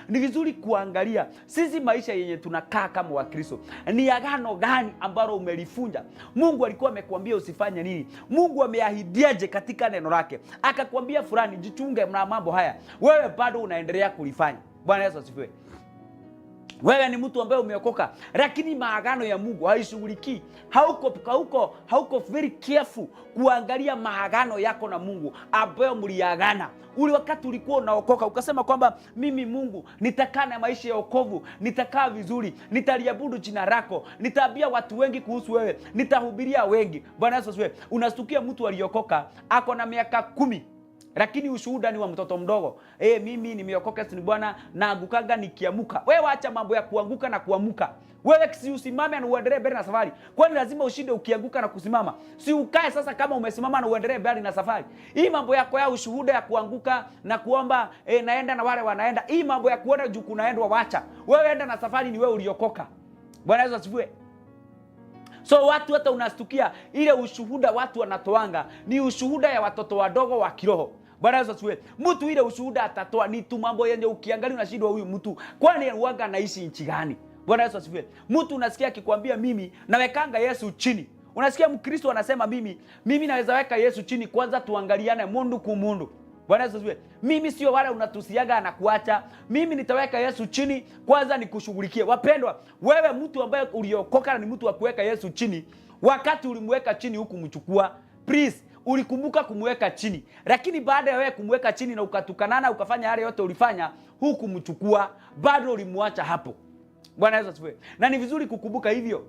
Ni vizuri kuangalia sisi maisha yenye tunakaa kama Wakristo, ni agano gani ambalo umelifunja? Mungu alikuwa amekwambia usifanye nini? Mungu ameahidiaje katika neno lake? Akakwambia fulani jichunge na mambo haya, wewe bado unaendelea kulifanya. Bwana Yesu asifiwe. Wewe ni mtu ambaye umeokoka, lakini maagano ya Mungu haishughulikii. Hauko very careful kuangalia maagano yako na Mungu ambayo mliagana. Ule wakati ulikuwa unaokoka ukasema kwamba mimi Mungu nitakaa na maisha ya wokovu, nitakaa vizuri, nitaliabudu jina lako, nitaambia watu wengi kuhusu wewe, nitahubiria wengi. Bwana Yesu asifiwe. Unastukia mtu aliokoka ako na miaka 10, lakini ushuhuda ni wa mtoto mdogo. Mimi nimeokoka ni Bwana, naangukaga nikiamuka. Wewe acha mambo ya kuanguka na kuamuka. Wewe si usimame na uendelee mbele na safari. Kwani lazima ushinde ukianguka na kusimama? Si ukae sasa kama umesimama na uendelee mbele na safari. Hii mambo yako ya ushuhuda ya kuanguka na kuomba naenda na wale wanaenda. Hii mambo ya kuona juu kunaendwa wacha. Wewe enda na safari, ni wewe uliokoka. Bwana Yesu asifiwe. So watu hata unastukia ile ushuhuda watu wanatoanga ni ushuhuda ya watoto wadogo wa kiroho. Bwana Yesu asifiwe. Mtu ile ushuhuda atatoa ni tu mambo yenye ukiangalia unashindwa huyu mtu kwani uanga anaishi nchi gani? Bwana Yesu asifiwe. Mtu unasikia akikwambia mimi nawekanga Yesu chini. Unasikia Mkristo anasema mimi naweza weka Yesu chini, kwanza tuangaliane mundu kumundu. Bwana Yesu asifiwe. Mimi sio wale unatusiaga na kuacha. Mimi nitaweka Yesu chini, kwanza nikushughulikie. Wapendwa, wewe mtu ambaye uliokoka ni mtu wa kuweka Yesu chini. Wakati ulimweka chini huku mchukua, please ulikumbuka kumweka chini. Lakini baada ya wewe kumweka chini na ukatukanana ukafanya yale yote ulifanya, huku mchukua, bado ulimwacha hapo. Bwana Yesu asifiwe. Na ni vizuri kukumbuka hivyo.